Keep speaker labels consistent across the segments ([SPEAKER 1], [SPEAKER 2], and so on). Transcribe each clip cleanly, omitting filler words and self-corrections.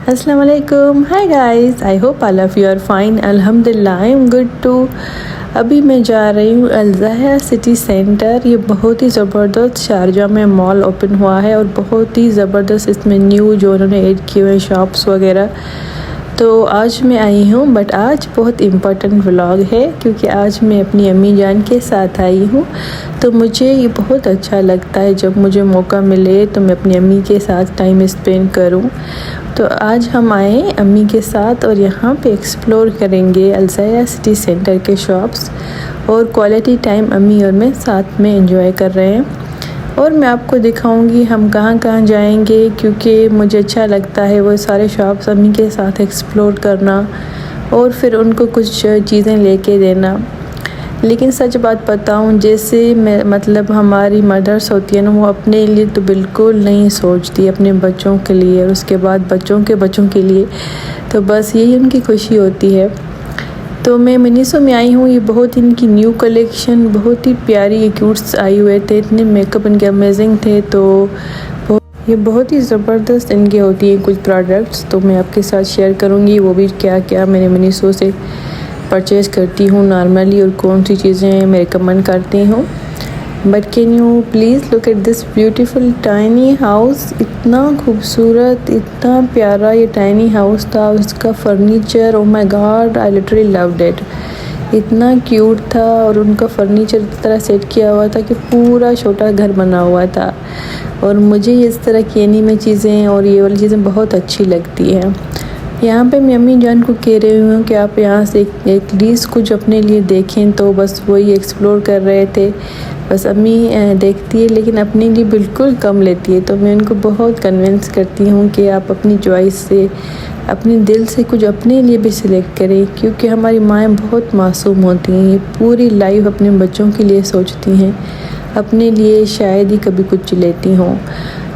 [SPEAKER 1] अस्सलाम वालेकुम। Hi guys, I hope all of you are fine. अल्हम्दुलिल्लाह आई एम गुड टू। अभी मैं जा रही हूँ अल-ज़ाहिरा सिटी सेंटर। ये बहुत ही ज़बरदस्त शारजा में मॉल ओपन हुआ है और बहुत ही ज़बरदस्त इसमें न्यू जो उन्होंने ऐड किए हुए शॉप्स वगैरह। तो आज मैं आई हूँ, बट आज बहुत इम्पोर्टेंट व्लॉग है क्योंकि आज मैं अपनी अम्मी जान के साथ आई हूँ। तो मुझे ये बहुत अच्छा लगता है जब मुझे मौका मिले तो मैं अपनी अम्मी के साथ टाइम स्पेंड करूँ। तो आज हम आए अम्मी के साथ और यहाँ पे एक्सप्लोर करेंगे अल-ज़ाहिरा सिटी सेंटर के शॉप्स और क्वालिटी टाइम अम्मी और मैं साथ में एंजॉय कर रहे हैं। और मैं आपको दिखाऊंगी हम कहाँ कहाँ जाएंगे क्योंकि मुझे अच्छा लगता है वो सारे शॉप्स अम्मी के साथ एक्सप्लोर करना और फिर उनको कुछ चीज़ें लेके देना। लेकिन सच बात बताऊं, जैसे मैं मतलब हमारी मदर्स होती है ना, वो अपने लिए तो बिल्कुल नहीं सोचती, अपने बच्चों के लिए और उसके बाद बच्चों के लिए। तो बस यही उनकी खुशी होती है। तो मैं मिनीसो में आई हूँ। ये बहुत इनकी न्यू कलेक्शन बहुत ही प्यारी ये क्यूट्स आई हुए थे, इतने मेकअप इनके अमेजिंग थे। तो ये बहुत ही ज़बरदस्त इनके होती हैं कुछ प्रोडक्ट्स, तो मैं आपके साथ शेयर करूँगी वो भी क्या क्या मैंने मिनीसो से परचेज़ करती हूँ नॉर्मली और कौन सी चीज़ें मैं रिकमेंड करती हूँ। But can you please look at this beautiful tiny house. इतना खूबसूरत, इतना प्यारा ये टाइनी हाउस था। उसका furniture, oh my God, I literally loved it. इतना क्यूट था और उनका फर्नीचर इस तरह सेट किया हुआ था कि पूरा छोटा घर बना हुआ था। और मुझे इस तरह की एनीमे चीज़ें और ये वाली चीज़ें बहुत अच्छी लगती हैं। यहाँ पे मैं अम्मी जान को कह रही हूँ कि आप यहाँ से एटलीस्ट कुछ अपने लिए देखें, तो बस वही एक्सप्लोर कर रहे थे। बस अम्मी देखती है लेकिन अपने लिए बिल्कुल कम लेती है। तो मैं उनको बहुत कन्विंस करती हूँ कि आप अपनी चॉइस से, अपने दिल से कुछ अपने लिए भी सिलेक्ट करें, क्योंकि हमारी माएँ बहुत मासूम होती हैं, ये पूरी लाइफ अपने बच्चों के लिए सोचती हैं, अपने लिए शायद ही कभी कुछ लेती हों।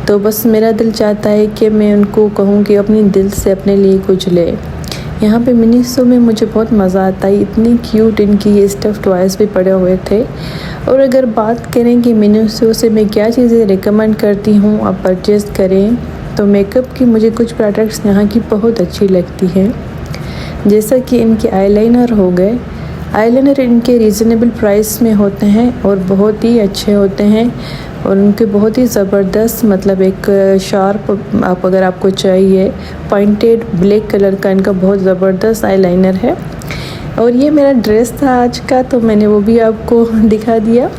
[SPEAKER 1] तो बस मेरा दिल चाहता है कि मैं उनको कहूँ कि अपने दिल से अपने लिए कुछ ले। यहाँ पे मिनीसो में मुझे बहुत मज़ा आता है, इतनी क्यूट इनकी ये स्टफ़ टॉयज़ भी पड़े हुए थे। और अगर बात करें कि मिनीसो से मैं क्या चीज़ें रिकमेंड करती हूँ आप परचेज़ करें, तो मेकअप की मुझे कुछ प्रोडक्ट्स यहाँ की बहुत अच्छी लगती हैं। जैसा कि इनके आईलाइनर हो गए, आईलाइनर इनके रीज़नेबल प्राइस में होते हैं और बहुत ही अच्छे होते हैं और उनके बहुत ही ज़बरदस्त, मतलब एक शार्प आप अगर आपको चाहिए पॉइंटेड ब्लैक कलर का इनका बहुत ज़बरदस्त आईलाइनर है। और ये मेरा ड्रेस था आज का, तो मैंने वो भी आपको दिखा दिया।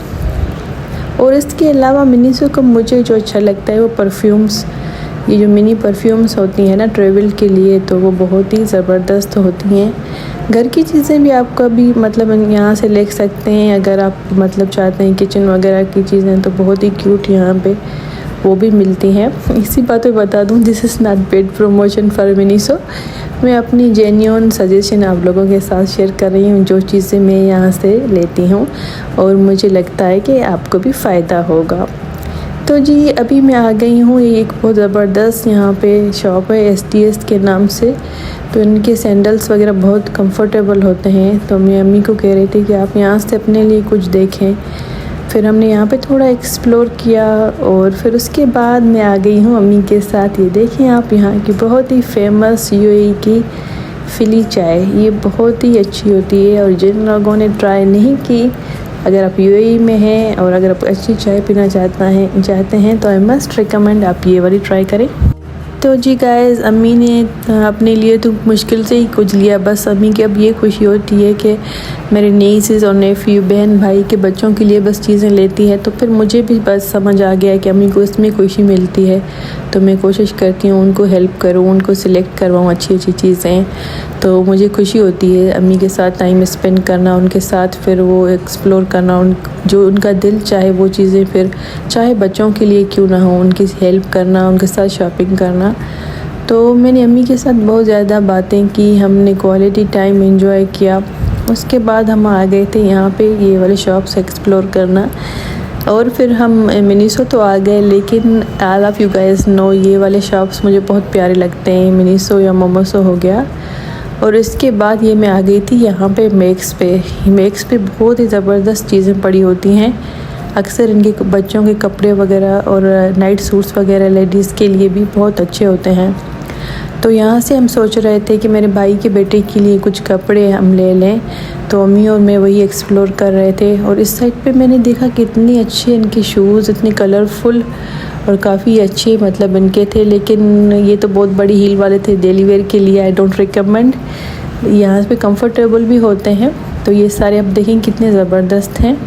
[SPEAKER 1] और इसके अलावा मिनीसो का मुझे जो अच्छा लगता है वो परफ्यूम्स, ये जो मिनी परफ्यूम्स होती हैं ना ट्रैवल के लिए, तो वो बहुत ही ज़बरदस्त होती हैं। घर की चीज़ें भी आप कभी मतलब यहाँ से ले सकते हैं अगर आप मतलब चाहते हैं किचन वगैरह की चीज़ें, तो बहुत ही क्यूट यहाँ पे वो भी मिलती हैं। इसी बात पे बता दूँ, this is not paid promotion for Miniso. मैं अपनी जेन्युइन सजेशन आप लोगों के साथ शेयर कर रही हूँ, जो चीज़ें मैं यहाँ से लेती हूँ और मुझे लगता है कि आपको भी फ़ायदा होगा। तो जी अभी मैं आ गई हूँ, ये एक बहुत ज़बरदस्त यहाँ पे शॉप है SDS के नाम से। तो इनके सैंडल्स वगैरह बहुत कंफर्टेबल होते हैं। तो मैं अम्मी को कह रही थी कि आप यहाँ से अपने लिए कुछ देखें। फिर हमने यहाँ पे थोड़ा एक्सप्लोर किया और फिर उसके बाद मैं आ गई हूँ अम्मी के साथ। ये देखें आप, यहाँ की बहुत ही फेमस UAE की फ़िली चाय, ये बहुत ही अच्छी होती है। और जिन लोगों ने ट्राई नहीं की, अगर आप UAE में हैं और अगर आप अच्छी चाय पीना चाहते हैं तो आई मस्ट रिकमेंड आप ये वाली ट्राई करें। तो जी गाइस, अम्मी ने अपने लिए तो मुश्किल से ही कुछ लिया। बस अम्मी की अब ये खुशी होती है कि मेरे नीसेस और नेफ्यू, बहन भाई के बच्चों के लिए बस चीज़ें लेती है। तो फिर मुझे भी बस समझ आ गया कि अम्मी को इसमें खुशी मिलती है, तो मैं कोशिश करती हूँ उनको हेल्प करूँ, उनको सिलेक्ट करवाऊँ अच्छी अच्छी चीज़ें। तो मुझे खुशी होती है अम्मी के साथ टाइम स्पेंड करना, उनके साथ फिर वो एक्सप्लोर करना, जो उनका दिल चाहे वो चीज़ें, फिर चाहे बच्चों के लिए क्यों ना हो, उनकी हेल्प करना, उनके साथ शॉपिंग करना। तो मैंने अम्मी के साथ बहुत ज़्यादा बातें की, हमने क्वालिटी टाइम एंजॉय किया। उसके बाद हम आ गए थे यहाँ पे ये वाले शॉप्स एक्सप्लोर करना। और फिर हम मिनीसो तो आ गए, लेकिन all of you guys know ये वाले शॉप्स मुझे बहुत प्यारे लगते हैं, मिनीसो या मोमोसो हो गया। और इसके बाद ये मैं आ गई थी यहाँ पे मैक्स पे बहुत ही ज़बरदस्त चीज़ें पड़ी होती हैं। अक्सर इनके बच्चों के कपड़े वगैरह और नाइट सूट्स वगैरह लेडीज़ के लिए भी बहुत अच्छे होते हैं। तो यहाँ से हम सोच रहे थे कि मेरे भाई के बेटे के लिए कुछ कपड़े हम ले लें, तो अम्मी और मैं वही एक्सप्लोर कर रहे थे। और इस साइड पे मैंने देखा कितनी अच्छी इनकी शूज़, इतने कलरफुल और काफ़ी अच्छे मतलब इनके थे, लेकिन ये तो बहुत बड़ी हील वाले थे डेली वेयर के लिए। I don't recommend. यहाँ पे कंफर्टेबल भी होते हैं, तो ये सारे आप देखें कितने ज़बरदस्त हैं।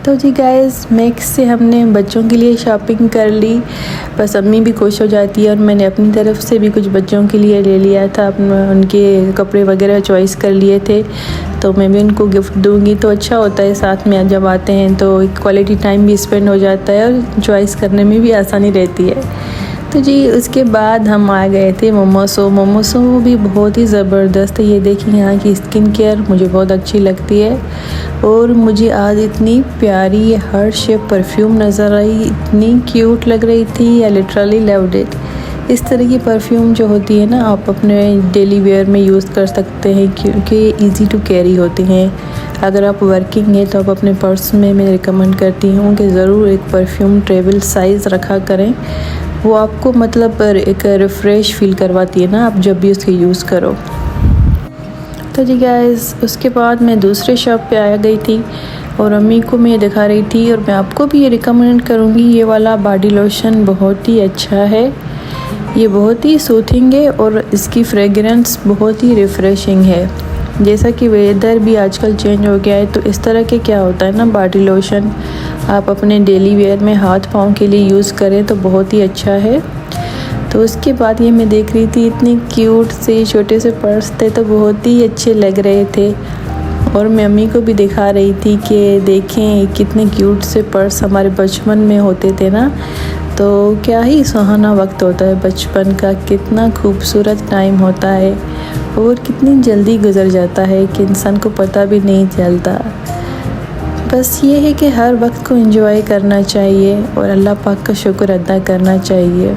[SPEAKER 1] तो जी गाइस, मैक्स से हमने बच्चों के लिए शॉपिंग कर ली। बस अम्मी भी खुश हो जाती है, और मैंने अपनी तरफ से भी कुछ बच्चों के लिए ले लिया था। उनके कपड़े वगैरह चॉइस कर लिए थे, तो मैं भी उनको गिफ्ट दूंगी तो अच्छा होता है। साथ में जब आते हैं तो क्वालिटी टाइम भी स्पेंड हो जाता है और चॉइस करने में भी आसानी रहती है। तो जी उसके बाद हम आ गए थे मोमोसो भी बहुत ही ज़बरदस्त है। ये देखिए यहाँ की स्किन केयर मुझे बहुत अच्छी लगती है, और मुझे आज इतनी प्यारी ये हर्ट शेप परफ्यूम नज़र आई, इतनी क्यूट लग रही थी। I literally loved it. इस तरह की परफ्यूम जो होती है ना, आप अपने डेली वेयर में यूज़ कर सकते हैं, क्योंकि इजी टू कैरी होती हैं। अगर आप वर्किंग है तो आप अपने पर्स में मैं रिकमेंड करती हूँ कि ज़रूर एक परफ्यूम ट्रेवल साइज़ रखा करें। वो आपको मतलब एक रिफ़्रेश फील करवाती है ना, आप जब भी उसके यूज़ करो। तो जी गाइस, उसके बाद मैं दूसरे शॉप पे आ गई थी, और अम्मी को मैं दिखा रही थी, और मैं आपको भी ये रिकमेंड करूँगी। ये वाला बॉडी लोशन बहुत ही अच्छा है, ये बहुत ही सूथिंग है, और इसकी फ्रेगरेंस बहुत ही रिफ़्रेशिंग है। जैसा कि वेदर भी आजकल चेंज हो गया है, तो इस तरह के क्या होता है ना, बॉडी लोशन आप अपने डेली वेयर में हाथ पाँव के लिए यूज़ करें तो बहुत ही अच्छा है। तो उसके बाद ये मैं देख रही थी, इतने क्यूट से छोटे से पर्स थे, तो बहुत ही अच्छे लग रहे थे। और मैं अम्मी को भी दिखा रही थी कि देखें कितने क्यूट से पर्स हमारे बचपन में होते थे ना। तो क्या ही सुहाना वक्त होता है बचपन का, कितना खूबसूरत टाइम होता है, और कितनी जल्दी गुजर जाता है कि इंसान को पता भी नहीं चलता। बस ये है कि हर वक्त को एंजॉय करना चाहिए, और अल्लाह पाक का शुक्र अदा करना चाहिए।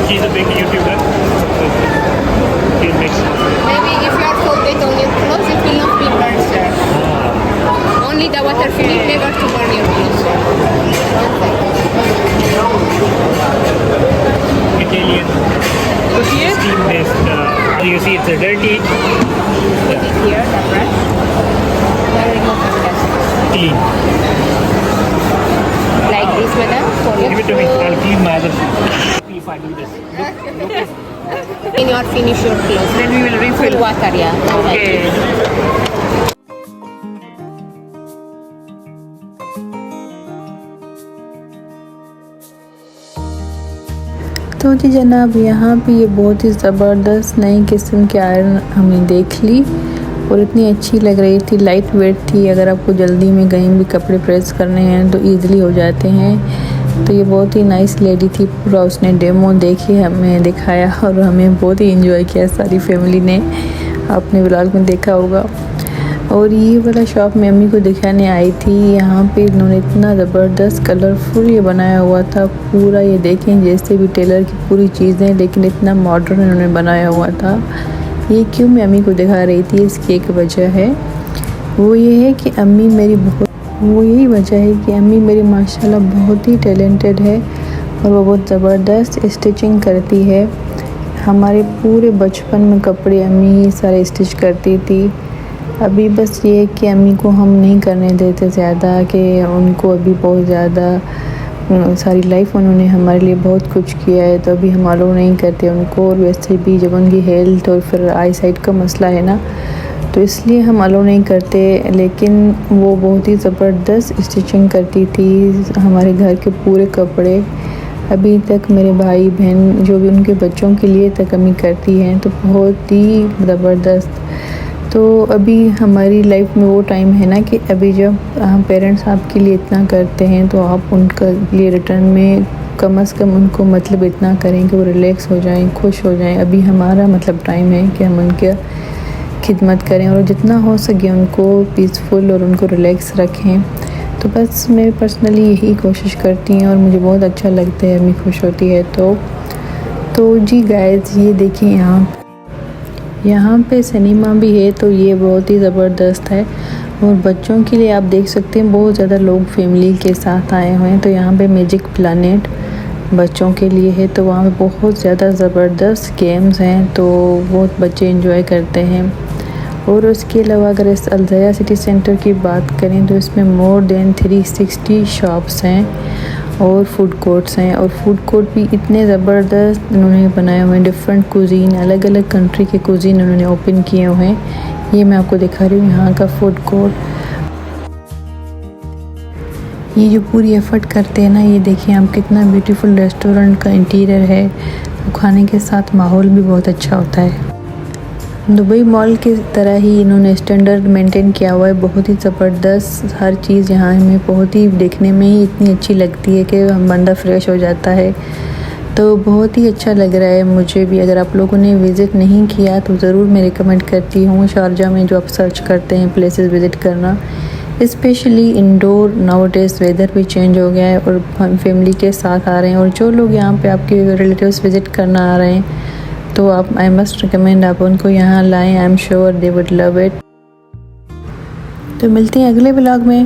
[SPEAKER 2] She's a big YouTuber. She makes.
[SPEAKER 3] Maybe if you are folded on your clothes, it will not be burned, sir. Only the water filling never to burn your clothes, sir.
[SPEAKER 2] Italian steam-based. You see, it's a dirty.
[SPEAKER 3] Put it here, the brush. Then remove the dust.
[SPEAKER 2] Clean.
[SPEAKER 3] Like this, madam, for your
[SPEAKER 2] Give it to me.
[SPEAKER 3] clothes.
[SPEAKER 2] I'll clean my other shoe. If I do this.
[SPEAKER 3] When you are finish your clothes.
[SPEAKER 2] Then we will refill.
[SPEAKER 3] Full water, yeah.
[SPEAKER 2] Okay.
[SPEAKER 1] तो जी जनाब, यहाँ पे ये बहुत ही ज़बरदस्त नई किस्म की आयरन हमने देख ली, और इतनी अच्छी लग रही थी। लाइट वेट थी, अगर आपको जल्दी में कहीं भी कपड़े प्रेस करने हैं तो ईज़िली हो जाते हैं। तो ये बहुत ही नाइस लेडी थी। पूरा उसने डेमो देखी, हमें दिखाया, और हमें बहुत ही एंजॉय किया सारी फैमिली ने। आपने व्लॉग में देखा होगा। और ये वाला शॉप मैं अम्मी को दिखाने आई थी। यहाँ पे इन्होंने इतना ज़बरदस्त कलरफुल ये बनाया हुआ था पूरा। ये देखें जैसे भी टेलर की पूरी चीज़ें, लेकिन इतना मॉडर्न इन्होंने बनाया हुआ था। ये क्यों मैं अम्मी को दिखा रही थी, इसकी एक वजह है। वो ये है कि अम्मी मेरी यही वजह है कि अम्मी मेरी माशाल्लाह बहुत ही टैलेंटेड है, और वो बहुत ज़बरदस्त स्टिचिंग करती है। हमारे पूरे बचपन में कपड़े अम्मी ही सारे स्टिच करती थी। अभी बस ये है कि अम्मी को हम नहीं करने देते ज़्यादा, कि उनको अभी बहुत ज़्यादा सारी लाइफ उन्होंने हमारे लिए बहुत कुछ किया है, तो अभी हम अलो नहीं करते उनको। और वैसे भी जब उनकी हेल्थ और फिर आई साइट का मसला है ना, तो इसलिए हम अलो नहीं करते। लेकिन वो बहुत ही ज़बरदस्त स्टिचिंग करती थी हमारे घर के पूरे कपड़े। अभी तक मेरे भाई बहन जो भी उनके बच्चों के लिए तक अम्मी करती हैं, तो बहुत ही ज़बरदस्त। तो अभी हमारी लाइफ में वो टाइम है ना कि अभी जब पेरेंट्स आपके लिए इतना करते हैं, तो आप उनका लिए रिटर्न में कम से कम उनको मतलब इतना करें कि वो रिलैक्स हो जाएं, खुश हो जाएं। अभी हमारा मतलब टाइम है कि हम उनके खिदमत करें और जितना हो सके उनको पीसफुल और उनको रिलैक्स रखें। तो बस मैं पर्सनली यही कोशिश करती हूँ और मुझे बहुत अच्छा लगता है, अम्मी खुश होती है तो जी गाइस, ये देखिए यहाँ पे सिनेमा भी है, तो ये बहुत ही ज़बरदस्त है। और बच्चों के लिए आप देख सकते हैं बहुत ज़्यादा लोग फैमिली के साथ आए हुए हैं। तो यहाँ पे मैजिक प्लानेट बच्चों के लिए है, तो वहाँ पे बहुत ज़्यादा ज़बरदस्त गेम्स हैं, तो बहुत बच्चे एंजॉय करते हैं। और उसके अलावा अगर इस अल्ज़ाया सिटी सेंटर की बात करें, तो इसमें मोर देन 360 शॉप्स हैं और फूड कोर्ट्स हैं। और फूड कोर्ट भी इतने ज़बरदस्त इन्होंने बनाए हुए हैं, डिफरेंट कुजीन, अलग अलग कंट्री के कुजीन उन्होंने ओपन किए हुए हैं। ये मैं आपको दिखा रही हूँ यहाँ का फूड कोर्ट। ये जो पूरी एफर्ट करते हैं ना, ये देखिए आप कितना ब्यूटीफुल रेस्टोरेंट का इंटीरियर है। खाने के साथ माहौल भी बहुत अच्छा होता है। दुबई मॉल की तरह ही इन्होंने स्टैंडर्ड मेंटेन किया हुआ है, बहुत ही ज़बरदस्त। हर चीज़ यहाँ हमें बहुत ही देखने में ही इतनी अच्छी लगती है कि हम बंदा फ्रेश हो जाता है। तो बहुत ही अच्छा लग रहा है मुझे भी। अगर आप लोगों ने विज़िट नहीं किया तो ज़रूर मैं रिकमेंड करती हूँ शारजा में जो आप सर्च करते हैं प्लेसेस विज़िट करना, स्पेशली इंडोर। नाउअडेज़ वेदर भी चेंज हो गया है और हम फैमिली के साथ आ रहे हैं, और जो लोग यहाँ पे आपके रिलेटिव्स विज़िट करना आ रहे हैं, तो आप आई मस्ट रिकमेंड आप उनको यहाँ लाएं। I am sure they would love it. तो मिलते हैं अगले व्लॉग में।